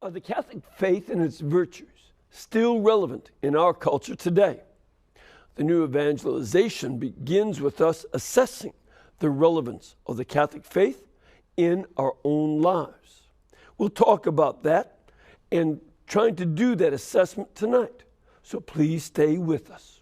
Are the Catholic faith and its virtues still relevant in our culture today? The new evangelization begins with us assessing the relevance of the Catholic faith in our own lives. We'll talk about that and trying to do that assessment tonight. So please stay with us.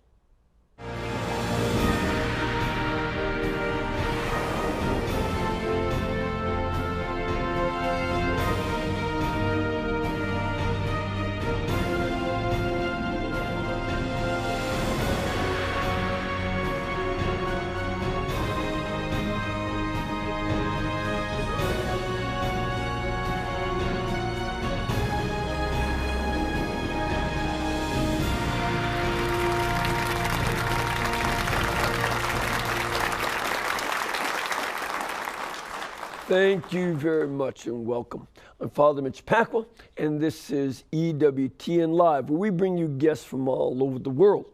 Thank you very much and welcome. I'm Father Mitch Pacwa, and this is EWTN Live, where we bring you guests from all over the world.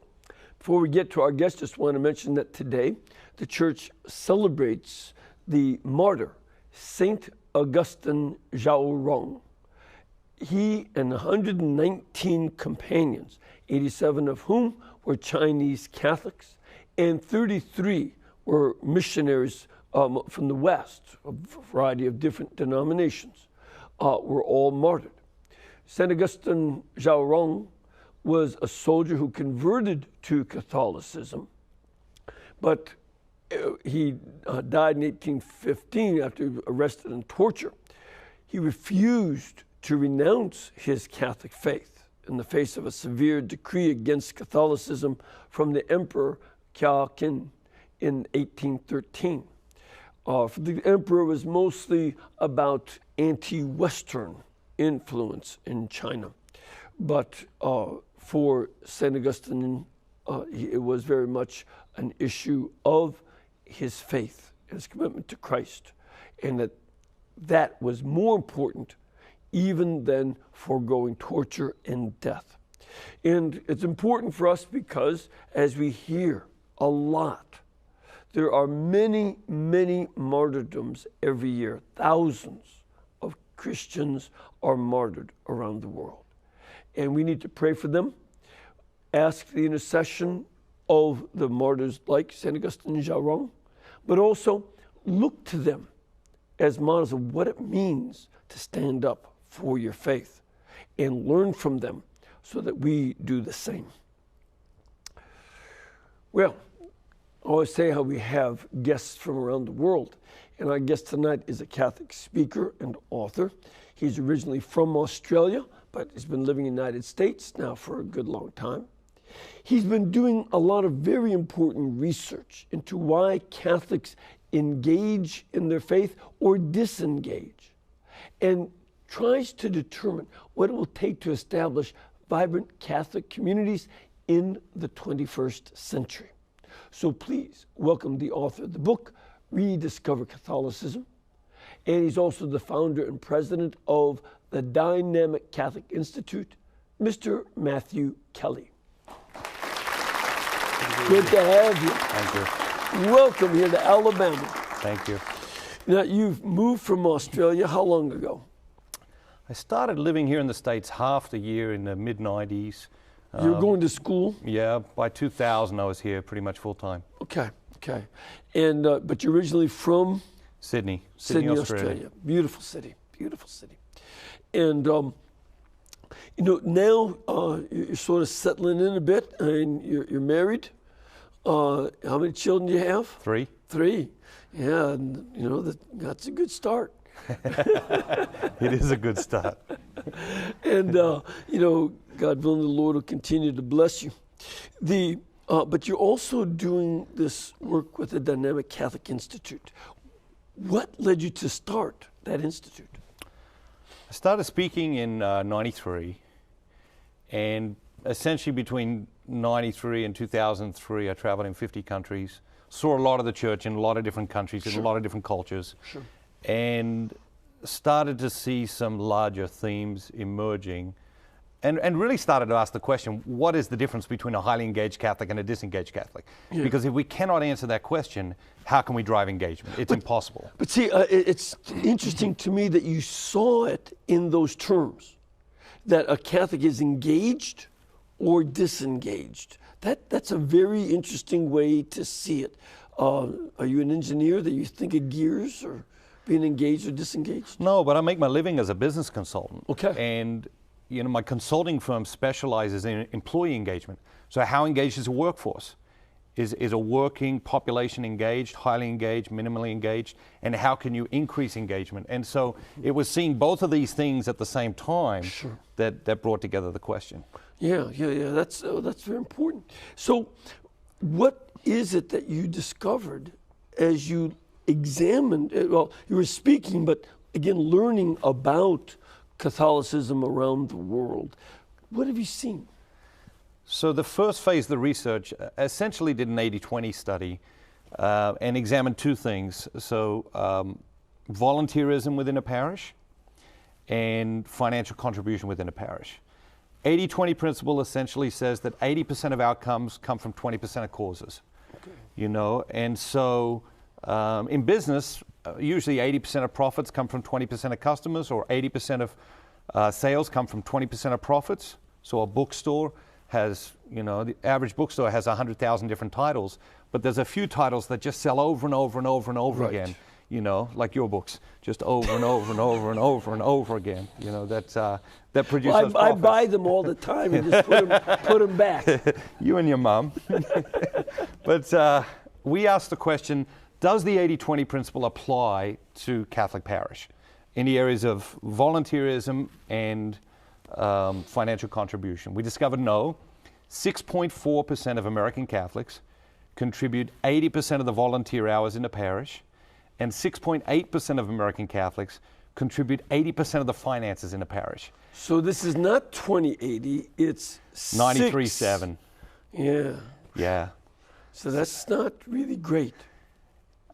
Before we get to our guests, just want to mention that today the church celebrates the martyr, Saint Augustine Zhaorong. He and 119 companions, 87 of whom were Chinese Catholics, and 33 were missionaries from the West, a variety of different denominations, were all martyred. St. Augustine Zhaorong was a soldier who converted to Catholicism, but he died in 1815 after arrested and tortured. He refused to renounce his Catholic faith in the face of a severe decree against Catholicism from the Emperor Qin in 1813. The emperor was mostly about anti-Western influence in China. But for St. Augustine, it was very much an issue of his faith, his commitment to Christ, and that was more important even than foregoing torture and death. And it's important for us because as we hear a lot, there are many, many martyrdoms every year. Thousands of Christians are martyred around the world. And we need to pray for them, ask the intercession of the martyrs like St. Augustine Zhaorong, but also look to them as models of what it means to stand up for your faith and learn from them so that we do the same. Well, I always say how we have guests from around the world, and our guest tonight is a Catholic speaker and author. He's originally from Australia, but he's been living in the United States now for a good long time. He's been doing a lot of very important research into why Catholics engage in their faith or disengage, and tries to determine what it will take to establish vibrant Catholic communities in the 21st century. So please welcome the author of the book, Rediscover Catholicism. And he's also the founder and president of the Dynamic Catholic Institute, Mr. Matthew Kelly. Good to have you. Thank you. Welcome here to Alabama. Thank you. Now, you've moved from Australia how long ago? I started living here in the States half the year in the mid-90s. You were going to school? Yeah, by 2000 I was here pretty much full-time. Okay. And but you're originally from? Sydney, Australia. Beautiful city. And, now you're sort of settling in a bit, and you're married. How many children do you have? Three. Yeah, and, that's a good start. It is a good start. And, God willing, the Lord will continue to bless you. But you're also doing this work with the Dynamic Catholic Institute. What led you to start that institute? I started speaking in 93, and essentially between 93 and 2003, I traveled in 50 countries, saw a lot of the church in a lot of different countries, in a lot of different cultures, and started to see some larger themes emerging. And really started to ask the question, what is the difference between a highly engaged Catholic and a disengaged Catholic? Yeah. Because if we cannot answer that question, how can we drive engagement? It's impossible. But see, it's interesting to me that you saw it in those terms. that a Catholic is engaged or disengaged. That's a very interesting way to see it. Are you an engineer that you think of gears or being engaged or disengaged? No, but I make my living as a business consultant. Okay. And my consulting firm specializes in employee engagement. So how engaged is a workforce? Is a working population engaged, highly engaged, minimally engaged? And how can you increase engagement? And so it was seeing both of these things at the same time that brought together the question. Yeah. That's very important. So what is it that you discovered as you examined, well, you were speaking, but again, learning about Catholicism around the world? What have you seen? So the first phase of the research essentially did an 80-20 study and examined two things. So volunteerism within a parish and financial contribution within a parish. 80-20 principle essentially says that 80% of outcomes come from 20% of causes. Okay. And so in business, usually 80% of profits come from 20% of customers, or 80% of sales come from 20% of profits. So a bookstore has, the average bookstore has 100,000 different titles, but there's a few titles that just sell over and over and over and over again, like your books, just over and over and over and over and over again, that produce those profits. I buy them all the time and just put them back. You and your mom. But we asked the question, does the 80-20 principle apply to Catholic parish in the areas of volunteerism and financial contribution? We discovered no. 6.4% of American Catholics contribute 80% of the volunteer hours in the parish, and 6.8% of American Catholics contribute 80% of the finances in the parish. So this is not 20/80, it's 93/7. Yeah. So that's not really great.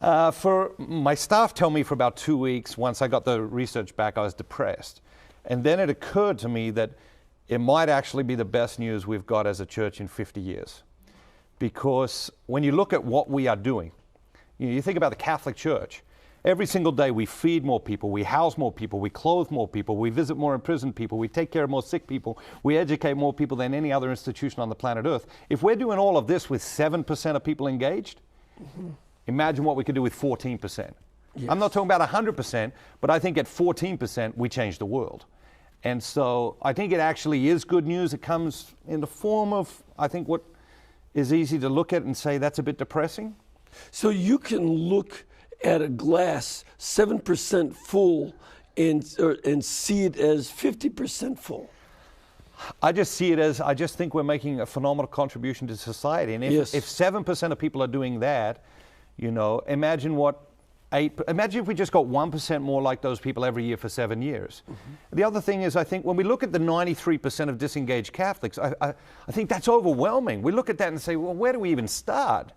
For my staff tell me for about 2 weeks, once I got the research back, I was depressed. And then it occurred to me that it might actually be the best news we've got as a church in 50 years. Because when you look at what we are doing, you think about the Catholic Church, every single day we feed more people, we house more people, we clothe more people, we visit more imprisoned people, we take care of more sick people, we educate more people than any other institution on the planet Earth. If we're doing all of this with 7% of people engaged, imagine what we could do with 14%. Yes. I'm not talking about 100%, but I think at 14% we change the world. And so I think it actually is good news. It comes in the form of, I think, what is easy to look at and say that's a bit depressing. So you can look at a glass 7% full and see it as 50% full. I just see it as, I just think we're making a phenomenal contribution to society. And if 7% of people are doing that, imagine if we just got 1% more like those people every year for 7 years. Mm-hmm. The other thing is, I think when we look at the 93% of disengaged Catholics, I think that's overwhelming. We look at that and say, well, where do we even start?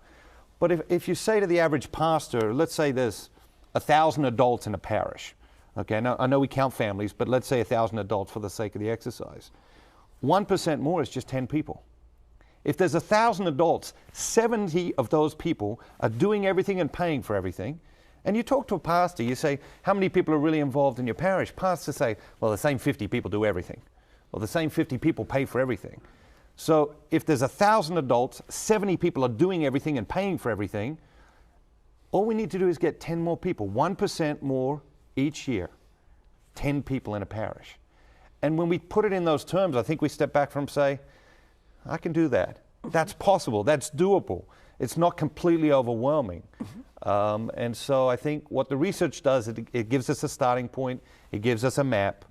But if you say to the average pastor, let's say there's 1,000 adults in a parish. Okay, now I know we count families, but let's say 1,000 adults for the sake of the exercise. 1% more is just 10 people. If there's 1,000 adults, 70 of those people are doing everything and paying for everything. And you talk to a pastor, you say, how many people are really involved in your parish? Pastors say, well, the same 50 people do everything. Well, the same 50 people pay for everything. So if there's 1,000 adults, 70 people are doing everything and paying for everything, all we need to do is get 10 more people, 1% more each year, 10 people in a parish. And when we put it in those terms, I think we step back from say, I can do that. That's possible. That's doable. It's not completely overwhelming. Mm-hmm. And so I think what the research does, it gives us a starting point. It gives us a map.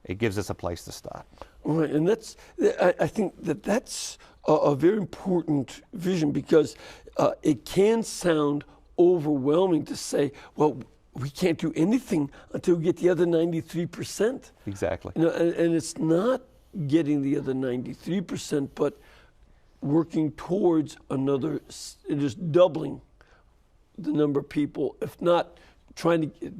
It gives us a place to start. Right, and I think that's a very important vision, because it can sound overwhelming to say, well, we can't do anything until we get the other 93%. Exactly. And it's not getting the other 93%, but working towards another, just doubling the number of people, if not trying to,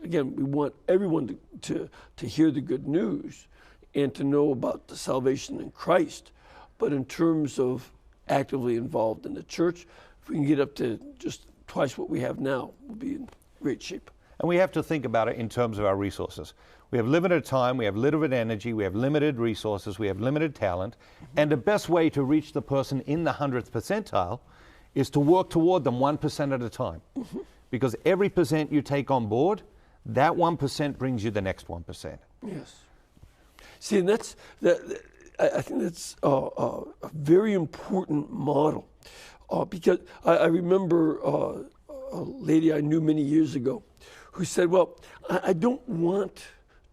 again, we want everyone to hear the good news and to know about the salvation in Christ. But in terms of actively involved in the church, if we can get up to just twice what we have now, we'll be in great shape. And we have to think about it in terms of our resources. We have limited time, we have limited energy, we have limited resources, we have limited talent, and the best way to reach the person in the 100th percentile is to work toward them 1% at a time. Because every percent you take on board, that 1% brings you the next 1%. Yes. See, and I think that's a very important model, because I remember a lady I knew many years ago who said, well, I don't want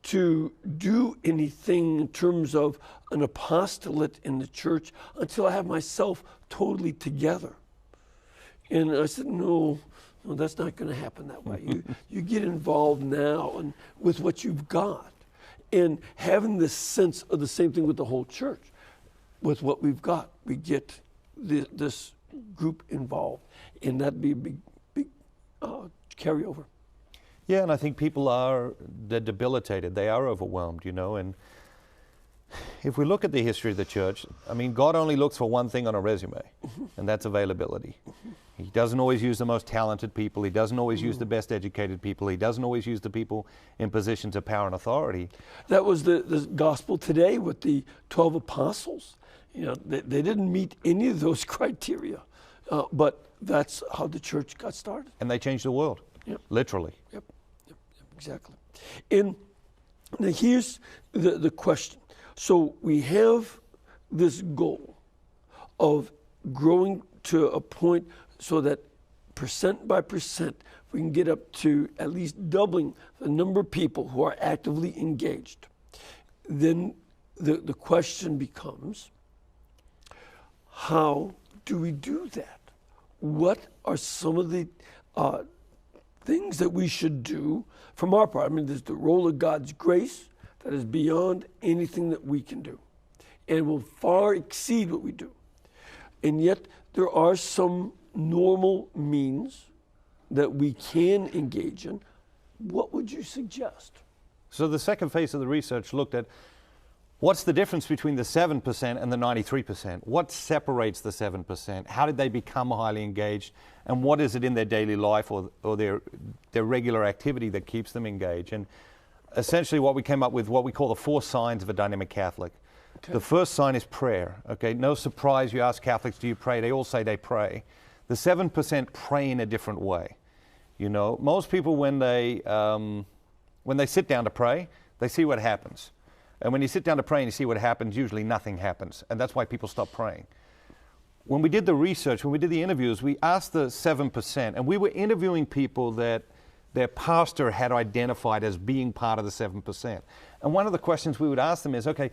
to do anything in terms of an apostolate in the church until I have myself totally together. And I said, no, that's not going to happen that way. You get involved now and with what you've got, and having this sense of the same thing with the whole church. With what we've got, we get this group involved, and that'd be a big carryover. Yeah, and I think people they're debilitated. They are overwhelmed, you know. And if we look at the history of the church, I mean, God only looks for one thing on a resume, and that's availability. He doesn't always use the most talented people. He doesn't always use the best educated people. He doesn't always use the people in positions of power and authority. That was the gospel today with the 12 apostles. You know, they didn't meet any of those criteria, but that's how the church got started. And they changed the world, literally. Yep, exactly. And now here's the question. So we have this goal of growing to a point so that percent by percent we can get up to at least doubling the number of people who are actively engaged. Then the question becomes, how do we do that? What are some of the things that we should do from our part? I mean, there's the role of God's grace that is beyond anything that we can do and will far exceed what we do. And yet there are some normal means that we can engage in. What would you suggest? So the second phase of the research looked at what's the difference between the 7% and the 93%? What separates the 7%? How did they become highly engaged? And what is it in their daily life or their regular activity that keeps them engaged? And essentially what we came up with, what we call the 4 signs of a dynamic Catholic. Okay. The first sign is prayer. Okay, no surprise you ask Catholics, do you pray? They all say they pray. The 7% pray in a different way. You know, most people when they sit down to pray, they see what happens. And when you sit down to pray and you see what happens, usually nothing happens. And that's why people stop praying. When we did the research, when we did the interviews, we asked the 7%, and we were interviewing people that their pastor had identified as being part of the 7%. And one of the questions we would ask them is, okay,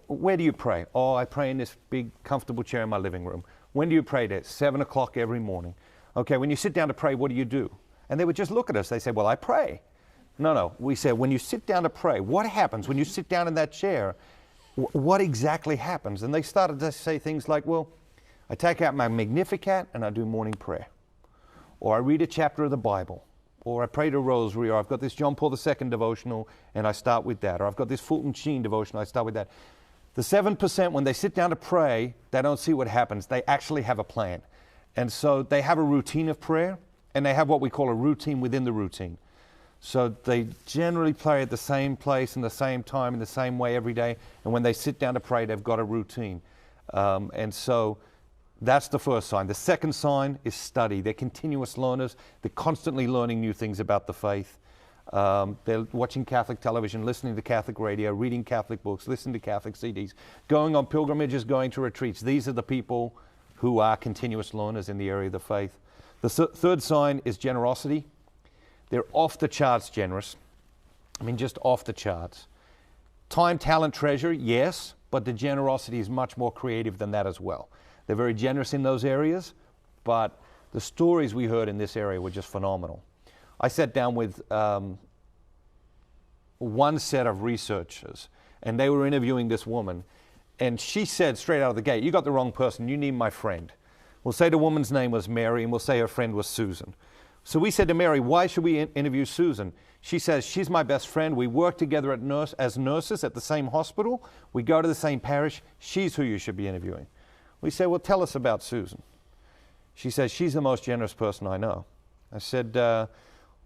where do you pray? Oh, I pray in this big, comfortable chair in my living room. When do you pray there? 7 o'clock every morning. Okay, when you sit down to pray, what do you do? And they would just look at us. They say, well, I pray. No. We said, when you sit down to pray, what happens when you sit down in that chair? What exactly happens? And they started to say things like, well, I take out my Magnificat and I do morning prayer. Or I read a chapter of the Bible. Or I pray the rosary. Or I've got this John Paul II devotional and I start with that. Or I've got this Fulton Sheen devotional, I start with that. The 7%, when they sit down to pray, they don't see what happens. They actually have a plan. And so they have a routine of prayer, and they have what we call a routine within the routine. So they generally pray at the same place in the same time in the same way every day. And when they sit down to pray, they've got a routine. And so that's the first sign. The second sign is study. They're continuous learners. They're constantly learning new things about the faith. They're watching Catholic television, listening to Catholic radio, reading Catholic books, listening to Catholic CDs, going on pilgrimages, going to retreats. These are the people who are continuous learners in the area of the faith. The third sign is generosity. They're off the charts generous. I mean, just off the charts. Time, talent, treasure, yes, but the generosity is much more creative than that as well. They're very generous in those areas, but the stories we heard in this area were just phenomenal. I sat down with one set of researchers, and they were interviewing this woman, and she said straight out of the gate, you got the wrong person, you need my friend. We'll say the woman's name was Mary, and we'll say her friend was Susan. So we said to Mary, why should we interview Susan? She says, she's my best friend. We work together as nurses at the same hospital. We go to the same parish. She's who you should be interviewing. We said, well, tell us about Susan. She says, she's the most generous person I know. I said,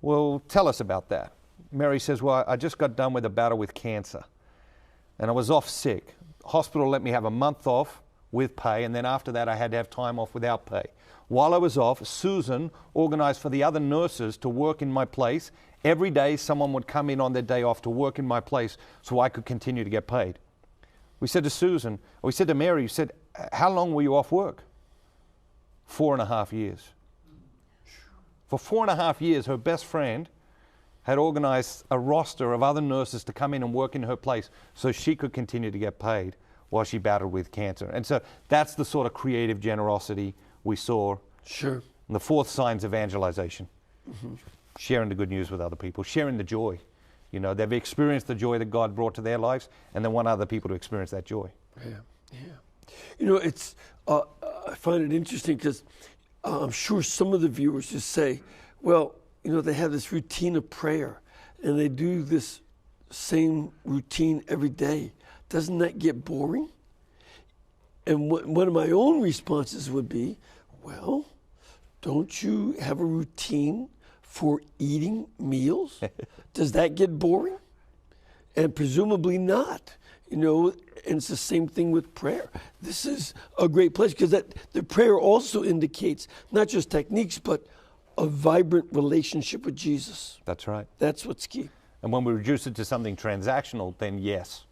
well, tell us about that. Mary says, well, I just got done with a battle with cancer and I was off sick. Hospital let me have a month off with pay, and then after that I had to have time off without pay. While I was off, Susan organized for the other nurses to work in my place. Every day someone would come in on their day off to work in my place so I could continue to get paid. We said to Mary, how long were you off work? 4.5 years. For 4.5 years, her best friend had organized a roster of other nurses to come in and work in her place so she could continue to get paid while she battled with cancer. And so that's the sort of creative generosity we saw. Sure. And the fourth sign is evangelization. Mm-hmm. Sharing the good news with other people, sharing the joy. You know, they've experienced the joy that God brought to their lives, and they want other people to experience that joy. Yeah, yeah. You know, it's I find it interesting because I'm sure some of the viewers just say, well, you know, they have this routine of prayer, and they do this same routine every day. Doesn't that get boring? And one of my own responses would be, well, don't you have a routine for eating meals? Does that get boring? And presumably not. You know, and it's the same thing with prayer. This is a great place because the prayer also indicates not just techniques, but a vibrant relationship with Jesus. That's right. That's what's key. And when we reduce it to something transactional, then yes,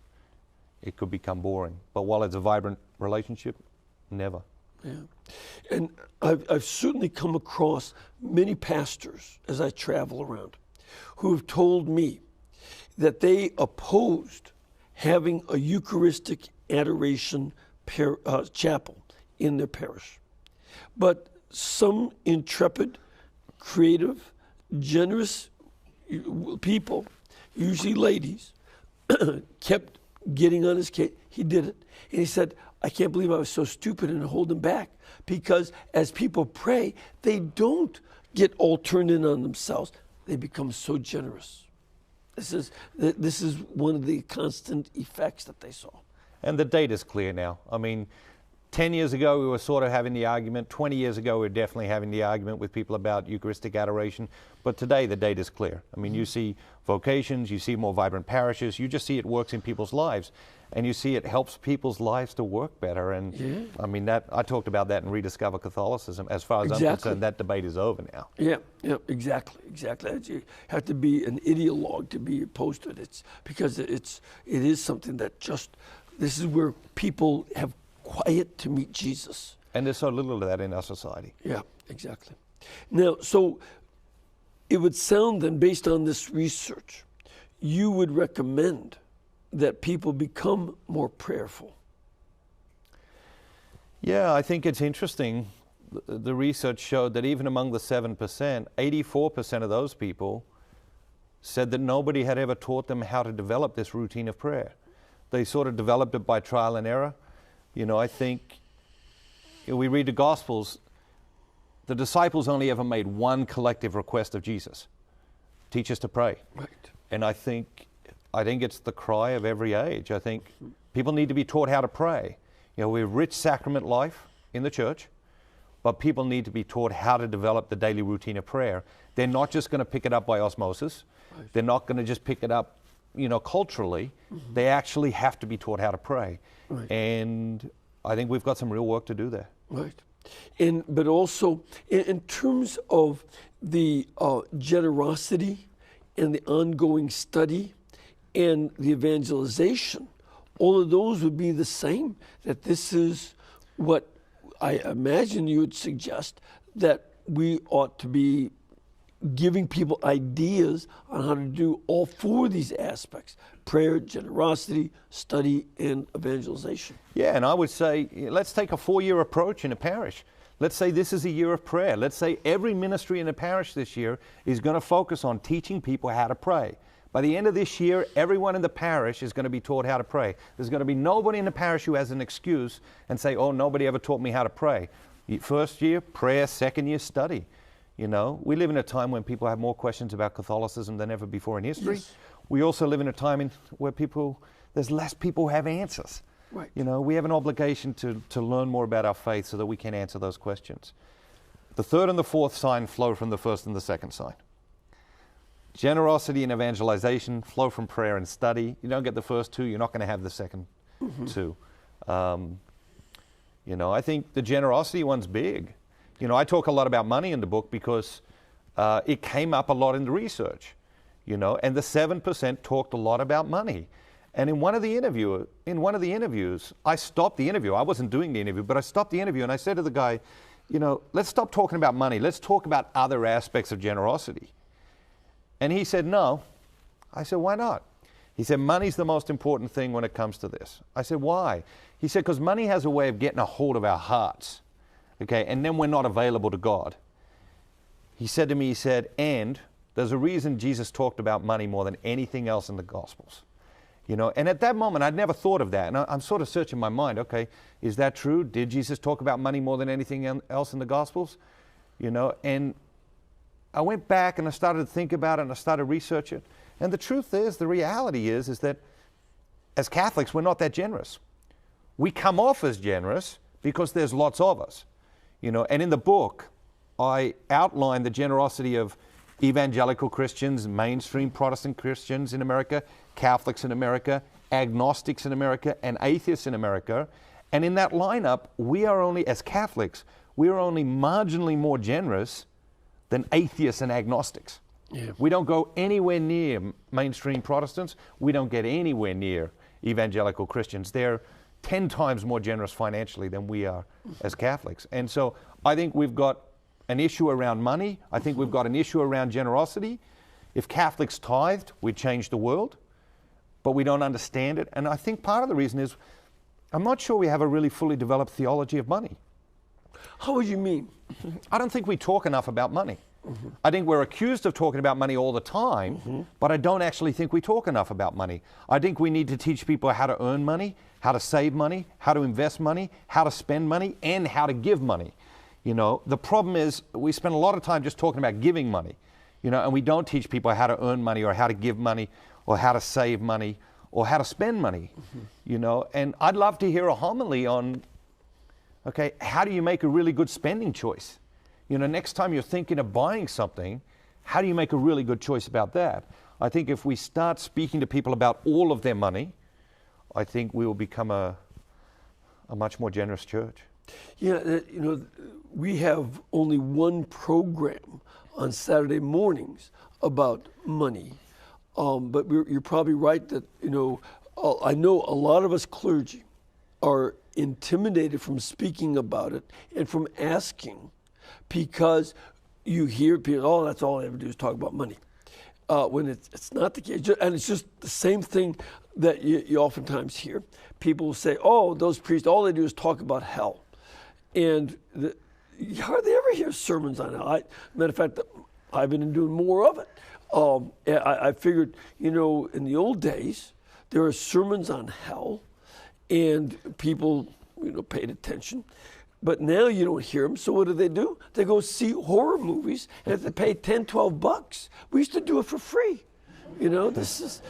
it could become boring. But while it's a vibrant relationship, never. Yeah. And I've certainly come across many pastors as I travel around who have told me that they opposed having a Eucharistic adoration chapel in their parish. But some intrepid, creative, generous people, usually ladies, kept getting on his case. He did it. And he said, I can't believe I was so stupid and hold him back. Because as people pray, they don't get all turned in on themselves. They become so generous. This is one of the constant effects that they saw. And the data's clear now. I mean, 10 years ago we were sort of having the argument. 20 years ago we were definitely having the argument with people about Eucharistic adoration. But today the data's clear. I mean, you see vocations, you see more vibrant parishes, you just see it works in people's lives. And you see it helps people's lives to work better. And yeah. I mean, I talked about that in Rediscover Catholicism. As far as I'm concerned, that debate is over now. Yeah, exactly. You have to be an ideologue to be opposed to it. It's because it is something that this is where people have quiet to meet Jesus. And there's so little of that in our society. Yeah, exactly. Now, so it would sound then, based on this research, you would recommend that people become more prayerful. Yeah, I think it's interesting. The research showed that even among the 7%, 84% of those people said that nobody had ever taught them how to develop this routine of prayer. They sort of developed it by trial and error. You know, I think we read the Gospels, the disciples only ever made one collective request of Jesus: teach us to pray. Right. And I think it's the cry of every age. I think people need to be taught how to pray. You know, we have rich sacrament life in the church, but people need to be taught how to develop the daily routine of prayer. They're not just going to pick it up by osmosis. Right. They're not going to just pick it up, you know, culturally. Mm-hmm. They actually have to be taught how to pray. Right. And I think we've got some real work to do there. Right. But also, in terms of the generosity and the ongoing study and the evangelization, all of those would be the same. That this is what I imagine you would suggest, that we ought to be giving people ideas on how to do all four of these aspects: prayer, generosity, study, and evangelization. Yeah, and I would say, let's take a 4-year approach in a parish. Let's say this is a year of prayer. Let's say every ministry in a parish this year is going to focus on teaching people how to pray. By the end of this year, everyone in the parish is going to be taught how to pray. There's going to be nobody in the parish who has an excuse and say, oh, nobody ever taught me how to pray. First year, prayer. Second year, study. You know, we live in a time when people have more questions about Catholicism than ever before in history. Yes. We also live in a time where there's less people who have answers. Right. You know, we have an obligation to learn more about our faith so that we can answer those questions. The third and the fourth sign flow from the first and the second sign. generosity and evangelization flow from prayer and study. You don't get the first two, you're not going to have the second two. You know, I think the generosity one's big. You know, I talk a lot about money in the book because it came up a lot in the research, you know, and the 7% talked a lot about money. And in one of the interviews, I stopped the interview. I wasn't doing the interview, but I stopped the interview and I said to the guy, you know, let's stop talking about money. Let's talk about other aspects of generosity. And he said, no. I said, why not? He said, money's the most important thing when it comes to this. I said, why? He said, because money has a way of getting a hold of our hearts, okay, and then we're not available to God. He said to me, he said, and there's a reason Jesus talked about money more than anything else in the Gospels. You know, and at that moment, I'd never thought of that. And I'm sort of searching my mind, okay, is that true? Did Jesus talk about money more than anything else in the Gospels? You know, and I went back and I started to think about it and I started to research it. And the truth is, the reality is that as Catholics, we're not that generous. We come off as generous because there's lots of us, you know. And in the book, I outline the generosity of evangelical Christians, mainstream Protestant Christians in America, Catholics in America, agnostics in America, and atheists in America. And in that lineup, we are only, as Catholics, we are only marginally more generous than atheists and agnostics. Yeah. We don't go anywhere near mainstream Protestants. We don't get anywhere near evangelical Christians. They're 10 times more generous financially than we are as Catholics. And so I think we've got an issue around money. I think we've got an issue around generosity. If Catholics tithed, we'd change the world, but we don't understand it. And I think part of the reason is I'm not sure we have a really fully developed theology of money. How would you mean? I don't think we talk enough about money. I think we're accused of talking about money all the time, but I don't actually think we talk enough about money. I think we need to teach people how to earn money, how to save money, how to invest money, how to spend money, and how to give money. You know, the problem is we spend a lot of time just talking about giving money, you know, and we don't teach people how to earn money or how to give money or how to save money or how to spend money, you know. And I'd love to hear a homily on, okay, how do you make a really good spending choice? You know, next time you're thinking of buying something, how do you make a really good choice about that? I think if we start speaking to people about all of their money, I think we will become a much more generous church. Yeah, you know, we have only one program on Saturday mornings about money. But you're probably right that, you know, I know a lot of us clergy are intimidated from speaking about it and from asking, because you hear people, oh, that's all I ever do is talk about money. When it's not the case. And it's just the same thing that you oftentimes hear. People will say, oh, those priests, all they do is talk about hell. And you hardly ever hear sermons on hell. Matter of fact, I've been doing more of it. I figured, you know, in the old days, there are sermons on hell, and people, you know, paid attention. But now you don't hear them, so what do? They go see horror movies and have to pay $10, $12. We used to do it for free. You know, this is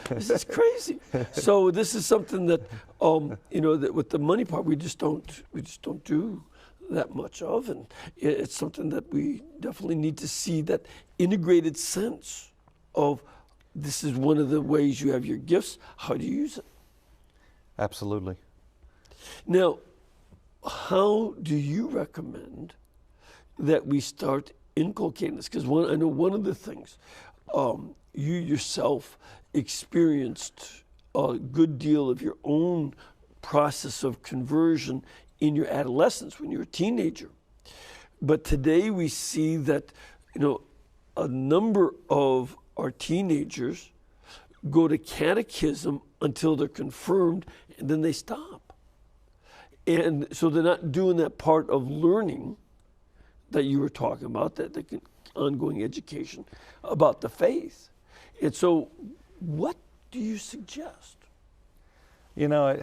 crazy. So this is something that, you know, that with the money part, we just don't do that much of, and it's something that we definitely need to see, that integrated sense of this is one of the ways you have your gifts. How do you use it? Absolutely. Now, how do you recommend that we start inculcating this? Because I know one of the things you yourself experienced a good deal of your own process of conversion in your adolescence when you were a teenager. But today we see that, you know, a number of our teenagers go to catechism until they're confirmed, and then they stop. And so they're not doing that part of learning that you were talking about, that the ongoing education about the faith. And so what do you suggest? You know,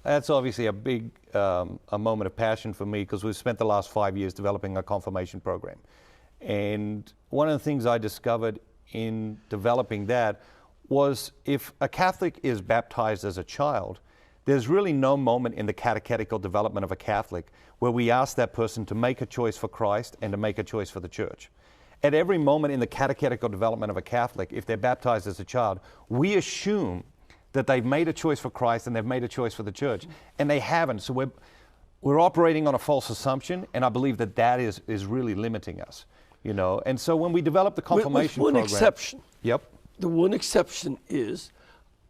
that's obviously a big a moment of passion for me, because we've spent the last 5 years developing a confirmation program. And one of the things I discovered in developing that was, if a Catholic is baptized as a child, there's really no moment in the catechetical development of a Catholic where we ask that person to make a choice for Christ and to make a choice for the church. at every moment in the catechetical development of a Catholic, if they're baptized as a child, we assume that they've made a choice for Christ and they've made a choice for the church, and they haven't. So we're operating on a false assumption, and I believe that is really limiting us, you know. And so when we develop the confirmation with one program, exception. Yep. The one exception is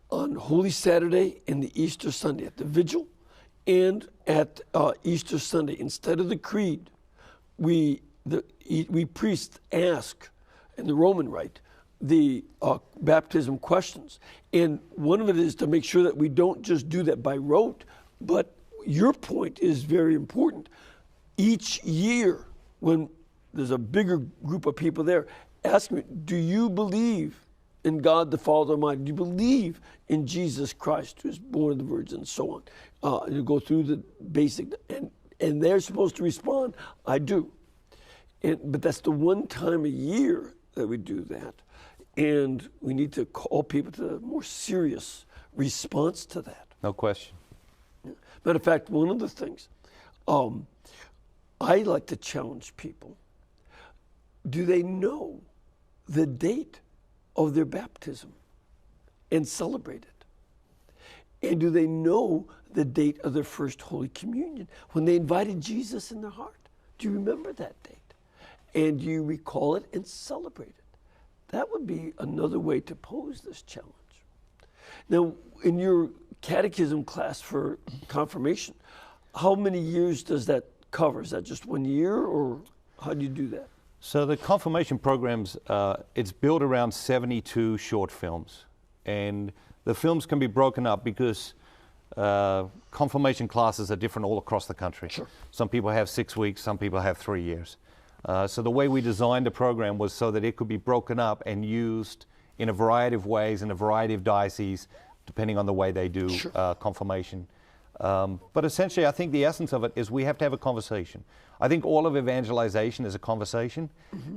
on Holy Saturday and the Easter Sunday at the Vigil, and at Easter Sunday, instead of the creed, we priests ask in the Roman Rite the baptism questions. And one of it is to make sure that we don't just do that by rote, but your point is very important. Each year, when there's a bigger group of people there, ask me, do you believe in God the Father Almighty? Do you believe in Jesus Christ, who is born of the Virgin, and so on? You go through the basic, and they're supposed to respond, I do. But that's the one time a year that we do that. And we need to call people to a more serious response to that. No question. Matter of fact, one of the things I like to challenge people, do they know the date of their baptism and celebrate it? And do they know the date of their first Holy Communion when they invited Jesus in their heart? Do you remember that date? And do you recall it and celebrate it? That would be another way to pose this challenge. Now, in your catechism class for confirmation, how many years does that cover? Is that just 1 year, or how do you do that? So the confirmation programs, it's built around 72 short films. And the films can be broken up because confirmation classes are different all across the country. Sure. Some people have 6 weeks, some people have 3 years. So the way we designed the program was so that it could be broken up and used in a variety of ways in a variety of dioceses, depending on the way they do confirmation. But essentially, I think the essence of it is we have to have a conversation. I think all of evangelization is a conversation,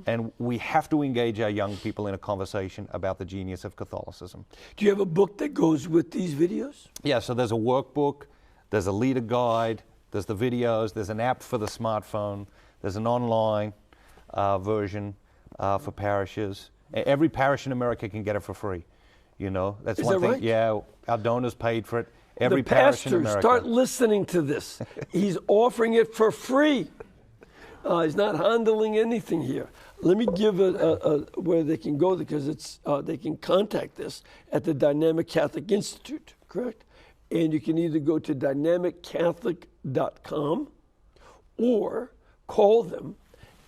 and we have to engage our young people in a conversation about the genius of Catholicism. Do you have a book that goes with these videos? Yeah, so there's a workbook, there's a leader guide, there's the videos, there's an app for the smartphone, there's an online version for parishes. Every parish in America can get it for free. You know, that's one thing. Right? Yeah, our donors paid for it. Every parish in America. Start listening to this. He's offering it for free. He's not handling anything here. Let me give where they can go, because it's they can contact this at the Dynamic Catholic Institute, correct? And you can either go to dynamiccatholic.com or call them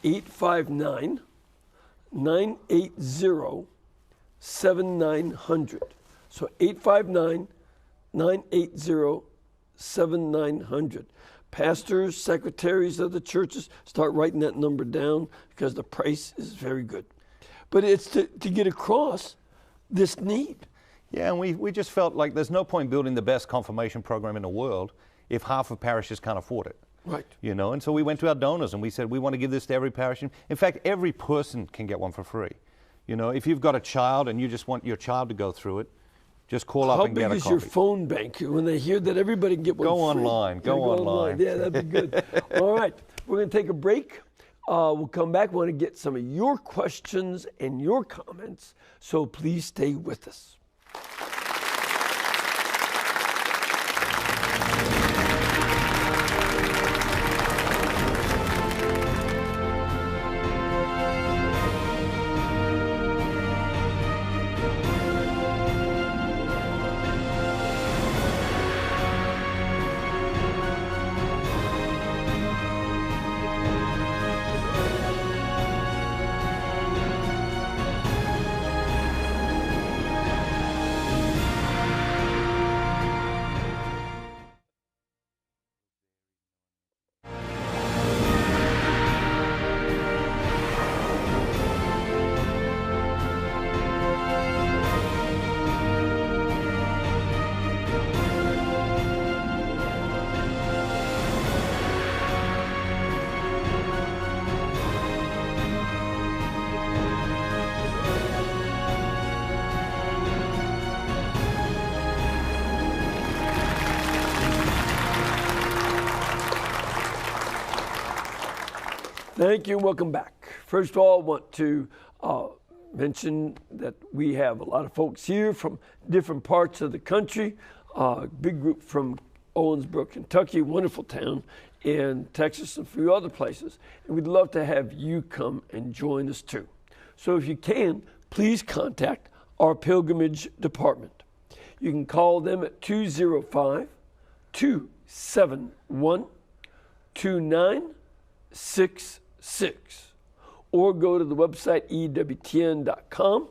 859-980-7900. So 859-980-7900. Pastors, secretaries of the churches, start writing that number down, because the price is very good. But it's to get across this need. Yeah, and we just felt like there's no point building the best confirmation program in the world if half of parishes can't afford it. Right. You know, and so we went to our donors and we said, we want to give this to every parish. In fact, every person can get one for free. You know, if you've got a child and you just want your child to go through it, just call up and get a copy. How big is your phone bank when they hear that everybody can get one free? Go online. Yeah, that'd be good. All right, we're going to take a break. We'll come back. We want to get some of your questions and your comments, so please stay with us. Thank you. Welcome back. First of all, I want to mention that we have a lot of folks here from different parts of the country. Big group from Owensboro, Kentucky, wonderful town, and Texas and a few other places. And we'd love to have you come and join us too. So if you can, please contact our pilgrimage department. You can call them at 205-271-2966 or go to the website EWTN.com,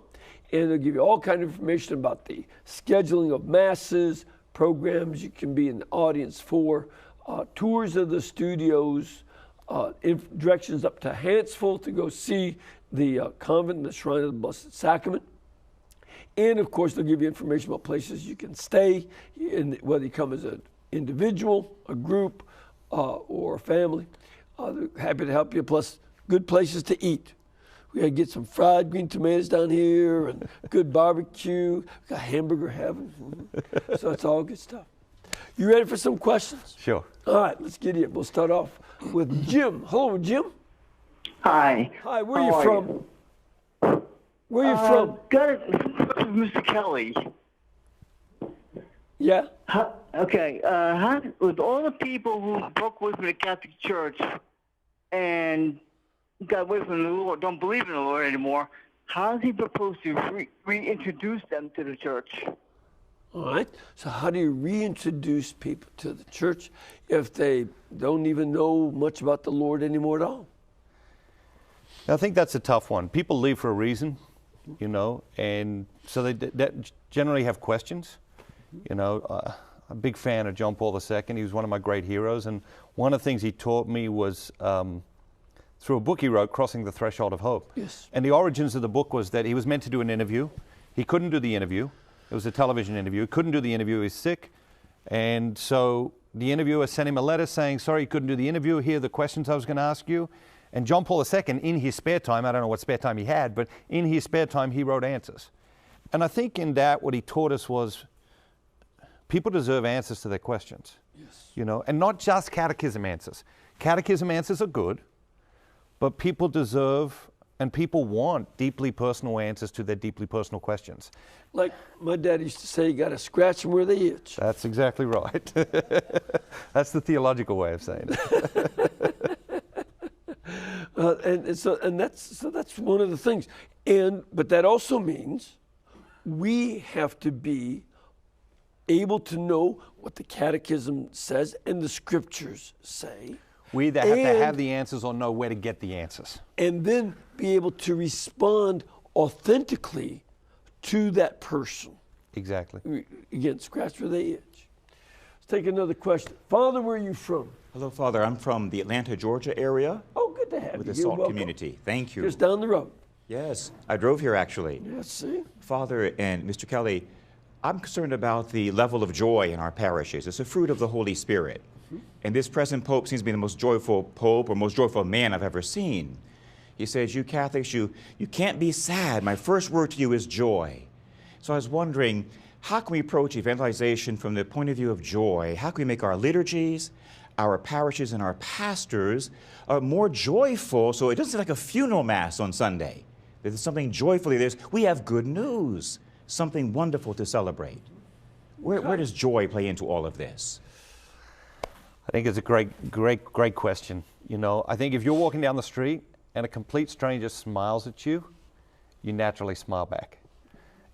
and they'll give you all kinds of information about the scheduling of masses, programs you can be in the audience for, tours of the studios, directions up to Hansville to go see the convent and the Shrine of the Blessed Sacrament. And of course, they'll give you information about places you can stay, whether you come as an individual, a group, or a family. They're happy to help you, plus good places to eat. We got to get some fried green tomatoes down here and good barbecue. We got hamburger heaven. So it's all good stuff. You ready for some questions? Sure. All right, let's get it. We'll start off with Jim. Hello, Jim. Hi. Hi, where are you from? Where are you from? Good, Mr. Kelly. Yeah? Okay. With all the people who broke away from the Catholic Church and got away from the Lord, don't believe in the Lord anymore, how does he propose to reintroduce them to the church? All right. So how do you reintroduce people to the church if they don't even know much about the Lord anymore at all? I think that's a tough one. People leave for a reason, and so they generally have questions. I'm a big fan of John Paul II. He was one of my great heroes, and one of the things he taught me was through a book he wrote, Crossing the Threshold of Hope. Yes. And the origins of the book was that he was meant to do an interview. He couldn't do the interview. It was a television interview. He couldn't do the interview. He was sick. And so the interviewer sent him a letter saying, sorry, he couldn't do the interview. Here are the questions I was going to ask you. And John Paul II, in his spare time, I don't know what spare time he had, but in his spare time, he wrote answers. And I think in that, what he taught us was people deserve answers to their questions. Yes. And not just catechism answers. Catechism answers are good, but people deserve and people want deeply personal answers to their deeply personal questions. Like my dad used to say, you got to scratch them where they itch. That's exactly right. That's the theological way of saying it. That's one of the things. But that also means we have to be able to know what the catechism says and the scriptures say. We either have to have the answers or know where to get the answers. And then be able to respond authentically to that person. Exactly. Again, scratch where they itch. Let's take another question. Father, where are you from? Hello, Father. I'm from the Atlanta, Georgia area. Oh, good to have you. With the You're SALT welcome. community. Thank you. Just down the road. Yes, I drove here actually. Yes, see? Father and Mr. Kelly, I'm concerned about the level of joy in our parishes. It's a fruit of the Holy Spirit. And this present Pope seems to be the most joyful Pope or most joyful man I've ever seen. He says, you Catholics, you can't be sad. My first word to you is joy. So I was wondering, how can we approach evangelization from the point of view of joy? How can we make our liturgies, our parishes, and our pastors more joyful so it doesn't seem like a funeral mass on Sunday? There's something joyfully, we have good news, something wonderful to celebrate. Where does joy play into all of this? I think it's a great question. I think if you're walking down the street and a complete stranger smiles at you, you naturally smile back.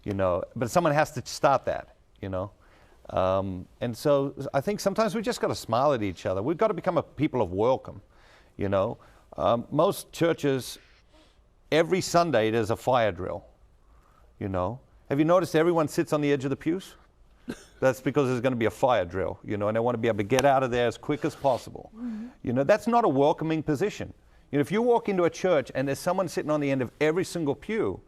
But someone has to start that, And so I think sometimes we just got to smile at each other. We've got to become a people of welcome, Most churches, every Sunday there's a fire drill, Have you noticed everyone sits on the edge of the pews? That's because there's going to be a fire drill, and they want to be able to get out of there as quick as possible. Mm-hmm. That's not a welcoming position. If you walk into a church and there's someone sitting on the end of every single pew,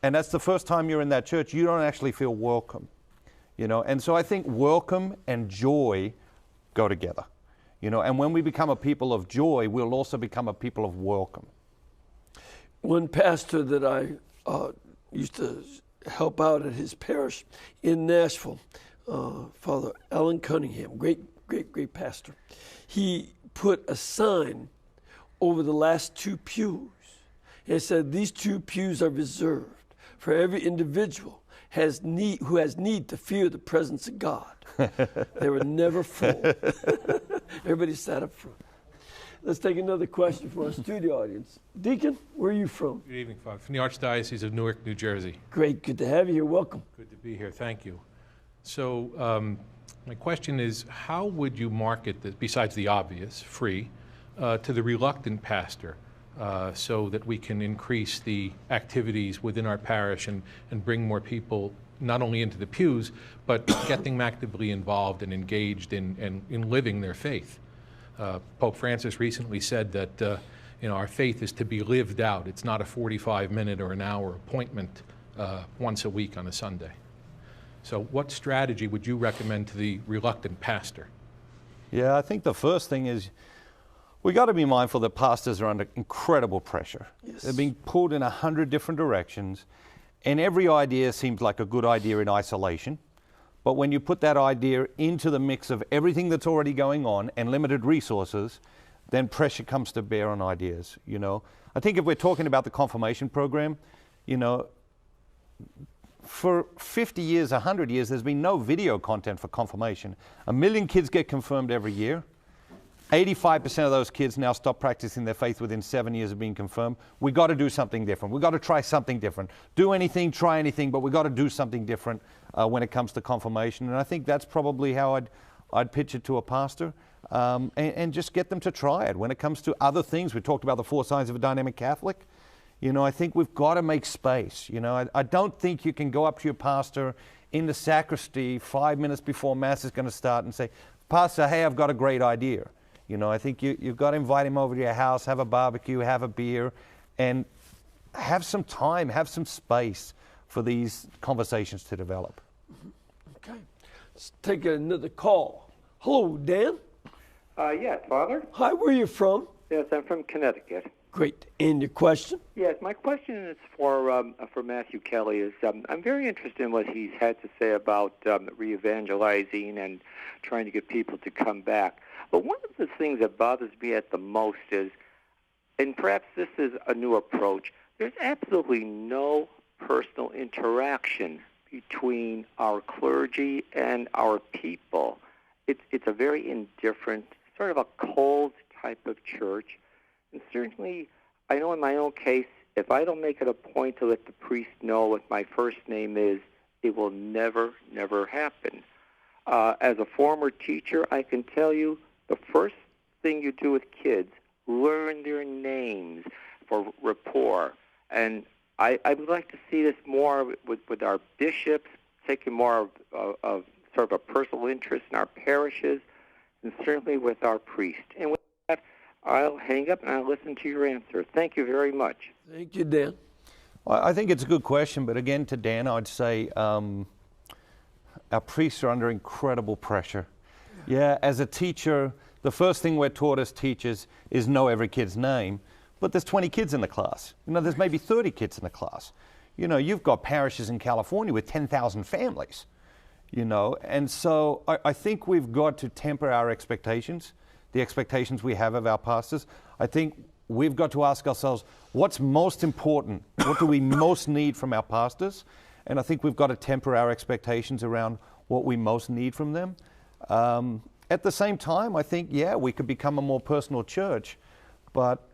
and that's the first time you're in that church, you don't actually feel welcome. And so I think welcome and joy go together. And when we become a people of joy, we'll also become a people of welcome. One pastor that I used to help out at his parish in Nashville, Father Alan Cunningham, great pastor. He put a sign over the last two pews And it said, these 2 pews are reserved for every individual who has need to fear the presence of God. They were never full. Everybody sat up front. Let's take another question from our studio audience. Deacon, where are you from? Good evening, Father. From the Archdiocese of Newark, New Jersey. Great, good to have you here. Welcome. Good to be here. Thank you. So my question is, how would you market this, besides the obvious, free, to the reluctant pastor so that we can increase the activities within our parish and bring more people not only into the pews, but get them actively involved and engaged in living their faith? Pope Francis recently said that our faith is to be lived out. It's not a 45-minute or an hour appointment once a week on a Sunday. So what strategy would you recommend to the reluctant pastor? Yeah, I think the first thing is we got to be mindful that pastors are under incredible pressure. Yes. They're being pulled in 100 different directions, and every idea seems like a good idea in isolation. But when you put that idea into the mix of everything that's already going on and limited resources, then pressure comes to bear on ideas. I think if we're talking about the confirmation program, for 50 years, 100 years, there's been no video content for confirmation. 1 million kids get confirmed every year. 85% of those kids now stop practicing their faith within 7 years of being confirmed. We got to do something different. We got to try something different. Do anything, try anything, but we got to do something different when it comes to confirmation. And I think that's probably how I'd pitch it to a pastor, and just get them to try it. When it comes to other things, we talked about the 4 signs of a dynamic Catholic. I think we've got to make space. I don't think you can go up to your pastor in the sacristy 5 minutes before Mass is going to start and say, Pastor, hey, I've got a great idea. I think you've got to invite him over to your house, have a barbecue, have a beer, and have some time, have some space for these conversations to develop. Okay. Let's take another call. Hello, Dan. Yes, Father. Hi, where are you from? Yes, I'm from Connecticut. Great. And your question? Yes, my question is for Matthew Kelly. I'm very interested in what he's had to say about re-evangelizing and trying to get people to come back. But one of the things that bothers me at the most is, and perhaps this is a new approach, there's absolutely no personal interaction between our clergy and our people. It's a very indifferent, sort of a cold type of church. And certainly, I know in my own case, if I don't make it a point to let the priest know what my first name is, it will never, never happen. As a former teacher, I can tell you the first thing you do with kids, learn their names for rapport. And I would like to see this more with our bishops, taking more of sort of a personal interest in our parishes, and certainly with our priests. And with that, I'll hang up and I'll listen to your answer. Thank you very much. Thank you, Dan. Well, I think it's a good question, but again, to Dan, I'd say our priests are under incredible pressure. Yeah, as a teacher, the first thing we're taught as teachers is know every kid's name, but there's 20 kids in the class. There's maybe 30 kids in the class. You've got parishes in California with 10,000 families, and so I think we've got to temper our expectations, the expectations we have of our pastors. I think we've got to ask ourselves, what's most important? What do we most need from our pastors? And I think we've got to temper our expectations around what we most need from them. At the same time, I think, we could become a more personal church, but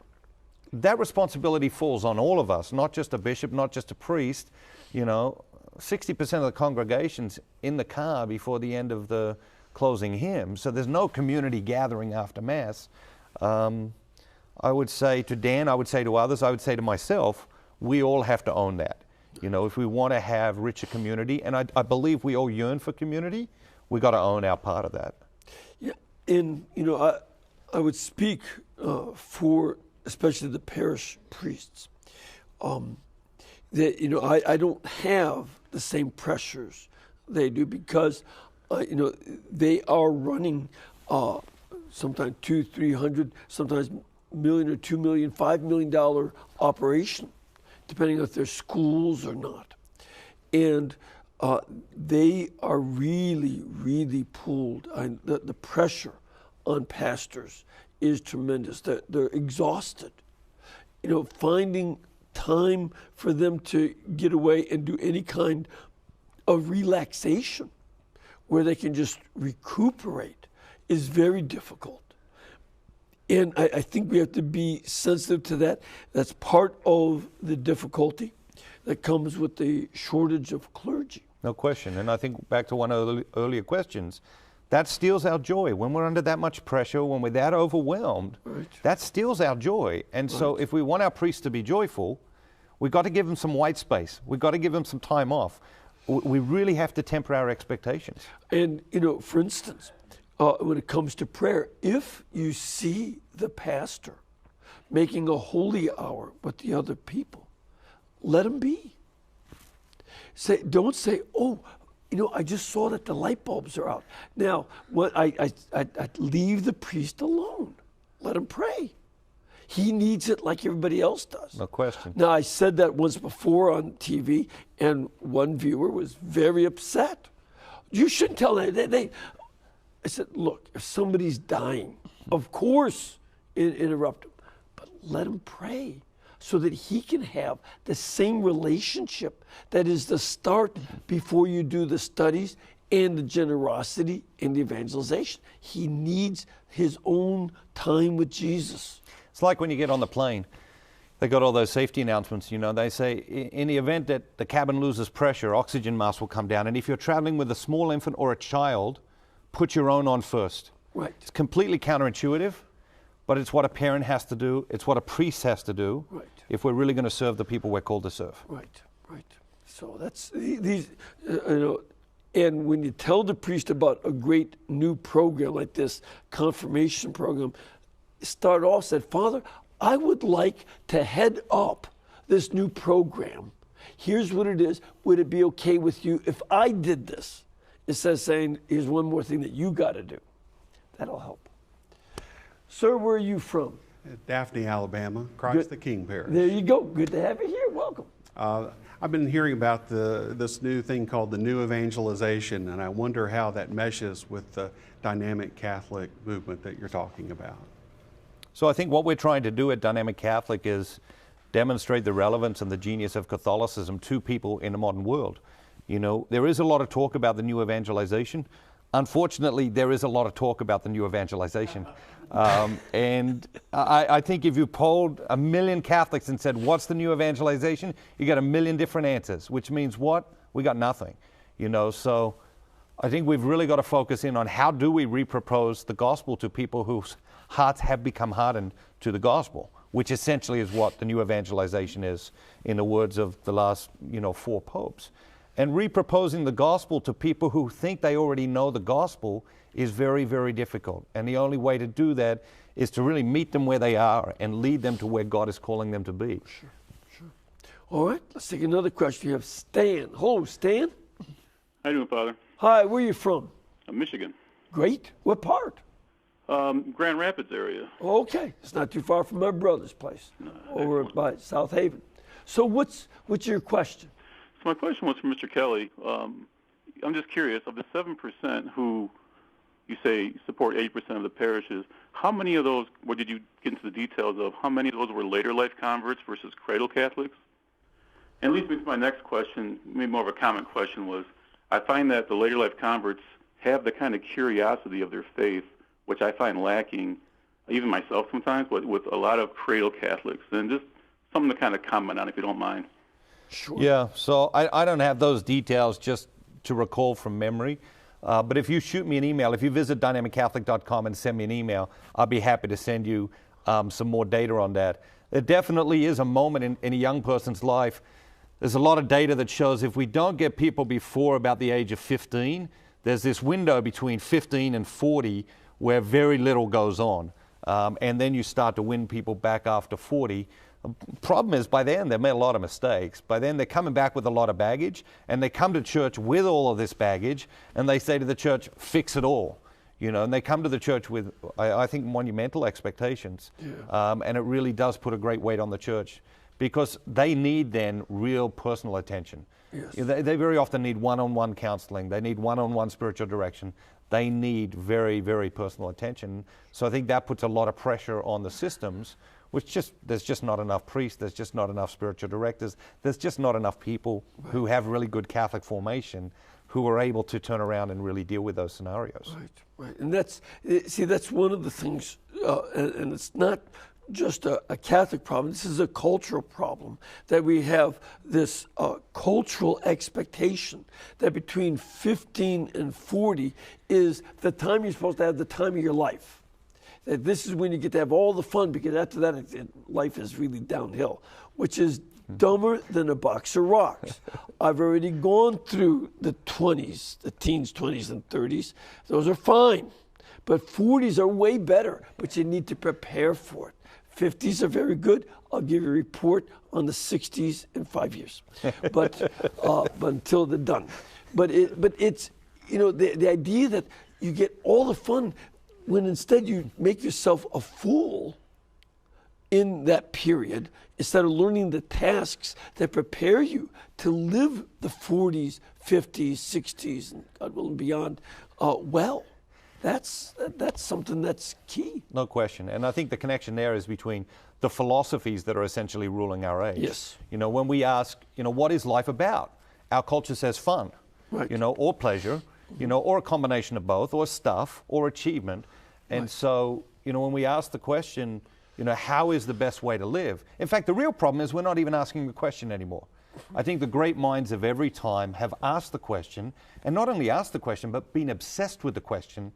that responsibility falls on all of us, not just a bishop, not just a priest. 60% of the congregation's in the car before the end of the closing hymn, so there's no community gathering after Mass. I would say to Dan, I would say to others, I would say to myself, we all have to own that. If we want to have richer community, and I believe we all yearn for community, we got to own our part of that. Yeah, and I would speak for especially the parish priests. That I don't have the same pressures they do because they are running sometimes $200-300, sometimes $1 million or $2 million, $5 million operation, depending on if they're schools or not, and they are really, really pulled. The pressure on pastors is tremendous. They're exhausted. Finding time for them to get away and do any kind of relaxation where they can just recuperate is very difficult. And I think we have to be sensitive to that. That's part of the difficulty that comes with the shortage of clergy. No question. And I think back to one of the earlier questions, that steals our joy. When we're under that much pressure, when we're that overwhelmed, Right. that steals our joy. And so if we want our priests to be joyful, we've got to give them some white space. We've got to give them some time off. We really have to temper our expectations. And, for instance, when it comes to prayer, if you see the pastor making a holy hour with the other people, let him be. Don't say, oh, I just saw that the light bulbs are out. Now, I leave the priest alone. Let him pray. He needs it like everybody else does. No question. Now, I said that once before on TV, and one viewer was very upset. You shouldn't tell them. I said, look, if somebody's dying, of course, interrupt him, but let him pray so that he can have the same relationship that is the start before you do the studies and the generosity and the evangelization. He needs his own time with Jesus. It's like when you get on the plane. They got all those safety announcements, They say in the event that the cabin loses pressure, oxygen mask will come down. And if you're traveling with a small infant or a child, put your own on first. Right. It's completely counterintuitive, but it's what a parent has to do. It's what a priest has to do. Right. If we're really going to serve the people we're called to serve. Right. So that's these, and when you tell the priest about a great new program like this, confirmation program, start off, said, Father, I would like to head up this new program. Here's what it is. Would it be okay with you if I did this? Instead of saying, here's one more thing that you got to do. That'll help. Sir, where are you from? Daphne, Alabama, Christ the King Parish. There you go. Good to have you here. Welcome. I've been hearing about this new thing called the New Evangelization, and I wonder how that meshes with the dynamic Catholic movement that you're talking about. So I think what we're trying to do at Dynamic Catholic is demonstrate the relevance and the genius of Catholicism to people in the modern world. There is a lot of talk about the new evangelization. Unfortunately, there is a lot of talk about the new evangelization. And I think if you polled 1 million Catholics and said, what's the new evangelization? You got 1 million different answers, which means what? We got nothing. So I think we've really got to focus in on how do we repropose the gospel to people whose hearts have become hardened to the gospel, which essentially is what the new evangelization is, in the words of the last 4 popes. And reproposing the gospel to people who think they already know the gospel is very, very difficult. And the only way to do that is to really meet them where they are and lead them to where God is calling them to be. Sure. All right, let's take another question. We have Stan. Hello, Stan. How you doing, Father? Hi, where are you from? Michigan. Great. What part? Grand Rapids area. Okay, it's not too far from my brother's place, over by South Haven. So what's your question? So my question was for Mr. Kelly. I'm just curious, of the 7% who you say support 80% of the parishes, how many of those, or did you get into the details of how many of those were later life converts versus cradle Catholics? And leads me to my next question, maybe more of a comment question, was I find that the later life converts have the kind of curiosity of their faith, which I find lacking, even myself sometimes, but with a lot of cradle Catholics. And just something to kind of comment on, if you don't mind. Sure. Yeah, so I don't have those details just to recall from memory. But if you shoot me an email, if you visit dynamiccatholic.com and send me an email, I'll be happy to send you some more data on that. There definitely is a moment in a young person's life. There's a lot of data that shows if we don't get people before about the age of 15, there's this window between 15 and 40 where very little goes on. And then you start to win people back after 40. Problem is, by then they've made a lot of mistakes. By then they're coming back with a lot of baggage, and they come to church with all of this baggage, and they say to the church, fix it all. And they come to the church with, I think, monumental expectations. Yeah. And it really does put a great weight on the church, because they need then real personal attention. Yes. They very often need one-on-one counseling. They need one-on-one spiritual direction. They need very, very personal attention. So I think that puts a lot of pressure on the systems there's just not enough priests, there's just not enough spiritual directors, there's just not enough people who have really good Catholic formation who are able to turn around and really deal with those scenarios. Right. And that's one of the things, and it's not just a Catholic problem. This is a cultural problem, that we have this cultural expectation that between 15 and 40 is the time you're supposed to have the time of your life. That this is when you get to have all the fun, because after that, life is really downhill, which is dumber than a box of rocks. I've already gone through the 20s, the teens, 20s, and 30s. Those are fine. But 40s are way better, but you need to prepare for it. 50s are very good. I'll give you a report on the 60s in 5 years. But until they're done. But it's, the idea that you get all the fun when instead you make yourself a fool in that period, instead of learning the tasks that prepare you to live the 40s, 50s, 60s, and God willing beyond well. That's something that's key. No question. And I think the connection there is between the philosophies that are essentially ruling our age. Yes. When we ask, what is life about? Our culture says fun, right. Or pleasure, or a combination of both, or stuff, or achievement. And right. so, when we ask the question, how is the best way to live? In fact, the real problem is we're not even asking the question anymore. I think the great minds of every time have asked the question, and not only asked the question, but been obsessed with the question,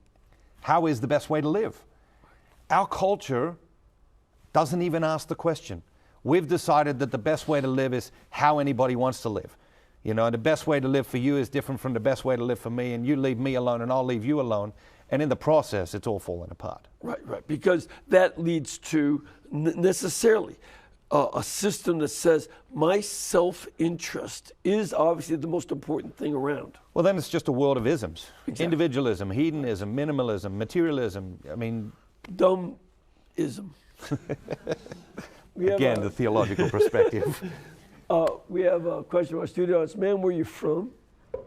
how is the best way to live? Our culture doesn't even ask the question. We've decided that the best way to live is how anybody wants to live. And the best way to live for you is different from the best way to live for me, and you leave me alone and I'll leave you alone. And in the process, it's all falling apart. Right. Because that leads to necessarily a system that says my self-interest is obviously the most important thing around. Well, then it's just a world of isms. Exactly. Individualism, hedonism, minimalism, materialism. I mean... Dumb-ism. Again, the theological perspective. We have a question from our studio audience. Ma'am, where are you from?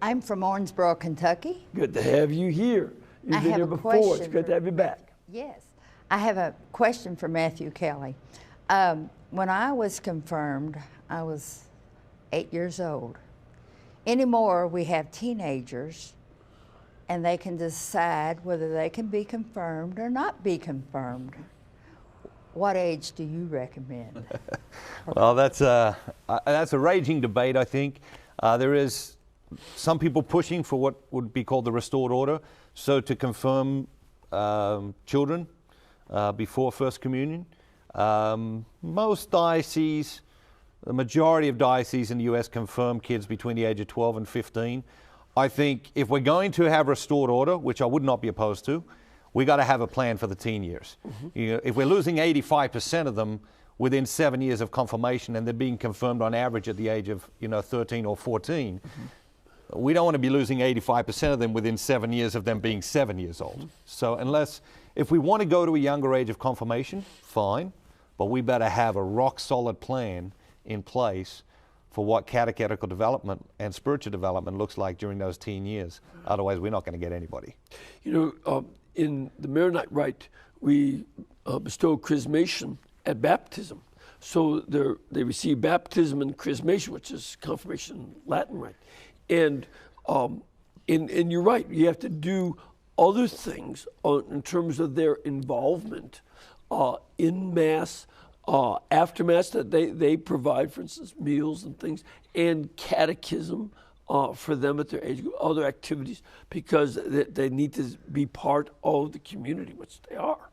I'm from Owensboro, Kentucky. Good to have you here. You've been here before. It's good to have you back. Yes. I have a question for Matthew Kelly. When I was confirmed, I was 8 years old. Anymore, we have teenagers, and they can decide whether they can be confirmed or not be confirmed. What age do you recommend? Well, that's a raging debate, I think. There is some people pushing for what would be called the restored order, so to confirm children before First Communion. Most dioceses, the majority of dioceses in the U.S. confirm kids between the age of 12 and 15. I think if we're going to have restored order, which I would not be opposed to, we got to have a plan for the teen years. Mm-hmm. If we're losing 85% of them within 7 years of confirmation, and they're being confirmed on average at the age of 13 or 14, mm-hmm. We don't want to be losing 85% of them within 7 years of them being 7 years old. Mm-hmm. So if we want to go to a younger age of confirmation, fine, but we better have a rock solid plan in place for what catechetical development and spiritual development looks like during those teen years. Otherwise, we're not going to get anybody. In the Maronite Rite, we bestow chrismation at baptism. So they receive baptism and chrismation, which is confirmation in Latin rite. And you're right, you have to do other things in terms of their involvement in Mass, after Mass, that they provide, for instance, meals and things, and catechism for them at their age group, other activities, because they need to be part of the community, which they are.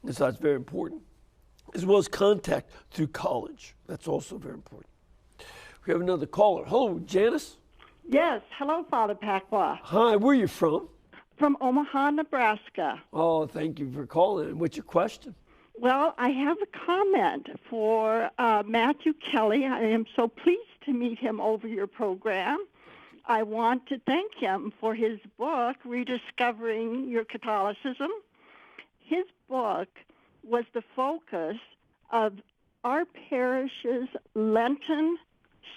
And so that's very important. As well as contact through college. That's also very important. We have another caller. Hello, Janice. Yes. Hello, Father Pacwa. Hi, where are you from? From Omaha, Nebraska. Oh, thank you for calling. What's your question? Well, I have a comment for Matthew Kelly. I am so pleased to meet him over your program. I want to thank him for his book, Rediscovering Your Catholicism. His book was the focus of our parish's Lenten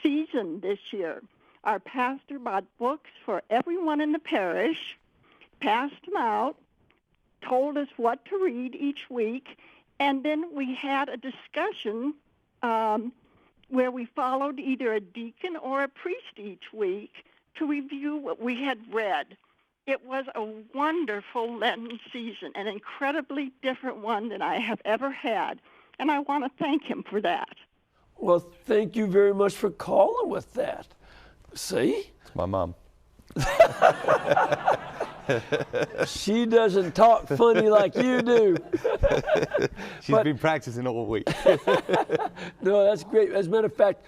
season this year. Our pastor bought books for everyone in the parish, passed them out, told us what to read each week, And then we had a discussion where we followed either a deacon or a priest each week to review what we had read. It was a wonderful Lenten season, an incredibly different one than I have ever had, and I want to thank him for that. Well, thank you very much for calling with that. See? It's my mom. She doesn't talk funny like you do. She's been practicing all week. No, that's great. As a matter of fact,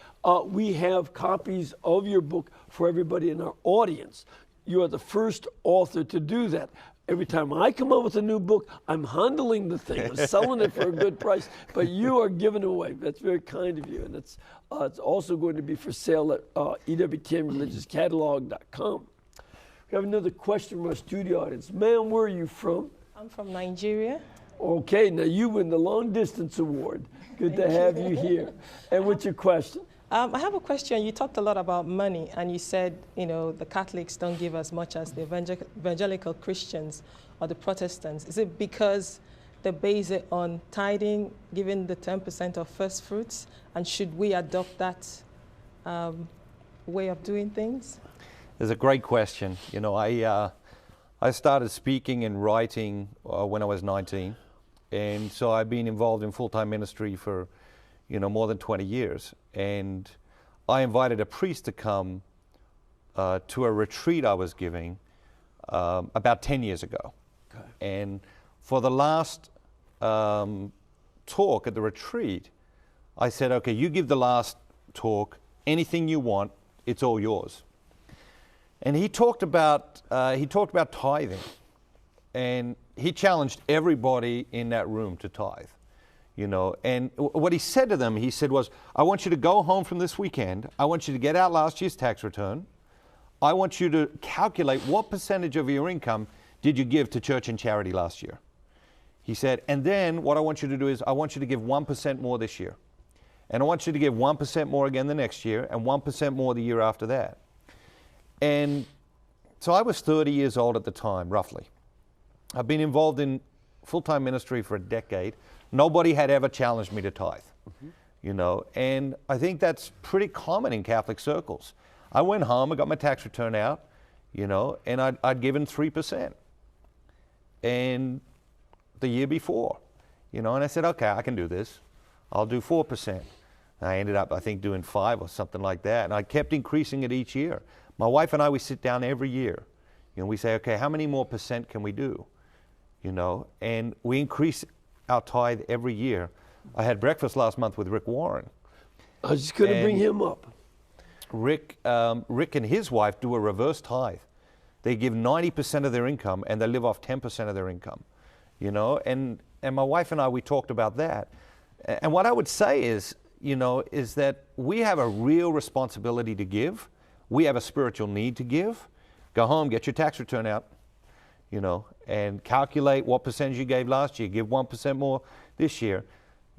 we have copies of your book for everybody in our audience. You are the first author to do that. Every time I come up with a new book, I'm handling the thing. I'm selling it for a good price, but you are giving it away. That's very kind of you. And it's also going to be for sale at EWTNreligiouscatalog.com. We have another question from our studio audience. Ma'am, where are you from? I'm from Nigeria. Okay, now you win the Long Distance Award. Good to have you here. And what's your question? I have a question. You talked a lot about money, and you said, the Catholics don't give as much as the evangelical Christians or the Protestants. Is it because they base it on tithing, giving the 10% of first fruits? And should we adopt that way of doing things? It's a great question. I started speaking and writing when I was 19. And so I've been involved in full-time ministry for, more than 20 years. And I invited a priest to come to a retreat I was giving about 10 years ago. Okay. And for the last talk at the retreat, I said, okay, you give the last talk, anything you want, it's all yours. And he talked about tithing, and he challenged everybody in that room to tithe, And what he said to them, he said was, I want you to go home from this weekend. I want you to get out last year's tax return. I want you to calculate what percentage of your income did you give to church and charity last year. He said, and then what I want you to do is I want you to give 1% more this year. And I want you to give 1% more again the next year and 1% more the year after that. And so I was 30 years old at the time, roughly. I've been involved in full-time ministry for a decade. Nobody had ever challenged me to tithe, and I think that's pretty common in Catholic circles. I went home, I got my tax return out, and I'd given 3%. And the year before, and I said, okay, I can do this. I'll do 4%. And I ended up, I think, doing 5 or something like that. And I kept increasing it each year. My wife and I, we sit down every year. We say, okay, how many more percent can we do? And we increase our tithe every year. I had breakfast last month with Rick Warren. I was just going to bring him up. Rick and his wife do a reverse tithe. They give 90% of their income and they live off 10% of their income. And my wife and I, we talked about that. And what I would say is that we have a real responsibility to give. We have a spiritual need to give. Go home, get your tax return out, and calculate what percentage you gave last year. Give 1% more this year,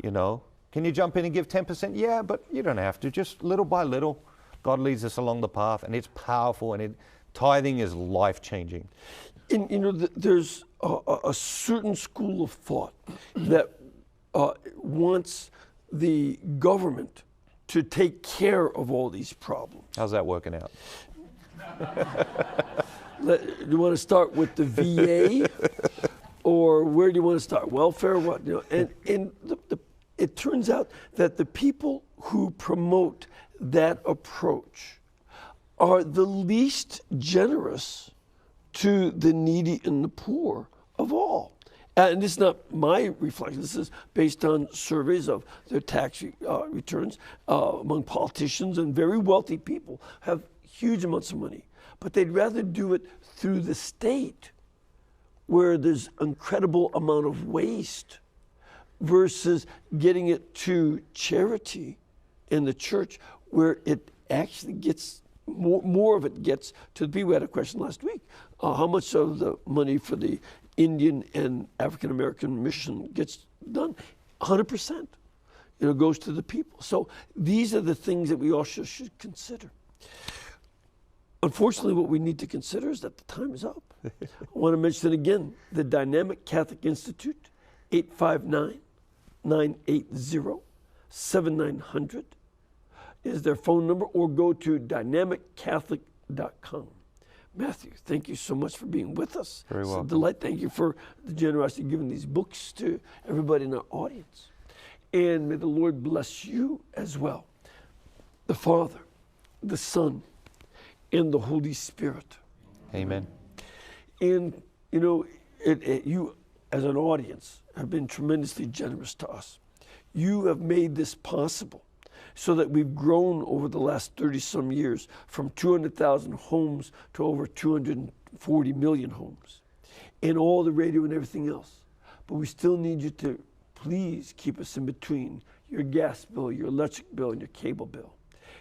Can you jump in and give 10%? Yeah, but you don't have to. Just little by little, God leads us along the path, and it's powerful, and tithing is life-changing. And, there's a certain school of thought that wants the government to take care of all these problems. How's that working out? Do you want to start with the VA, or where do you want to start? Welfare, what? And it turns out that the people who promote that approach are the least generous to the needy and the poor of all. And this is not my reflection. This is based on surveys of their tax returns among politicians, and very wealthy people have huge amounts of money. But they'd rather do it through the state, where there's incredible amount of waste, versus getting it to charity in the church, where it actually gets more of it gets to the people. We had a question last week. How much of the money for the Indian and African American mission gets done? 100%. Goes to the people. So these are the things that we also should consider. Unfortunately, what we need to consider is that the time is up. I want to mention again, the Dynamic Catholic Institute, 980-7900 is their phone number, or go to dynamiccatholic.com. Matthew, thank you so much for being with us. Very welcome. It's a delight. Thank you for the generosity of giving these books to everybody in our audience. And may the Lord bless you as well. The Father, the Son, and the Holy Spirit. Amen. And, you know, you as an audience have been tremendously generous to us. You have made this possible so that we've grown over the last 30-some years from 200,000 homes to over 240 million homes, and all the radio and everything else. But we still need you to please keep us in between your gas bill, your electric bill, and your cable bill,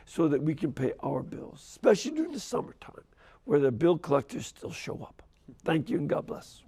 so that we can pay our bills, especially during the summertime, where the bill collectors still show up. Thank you, and God bless.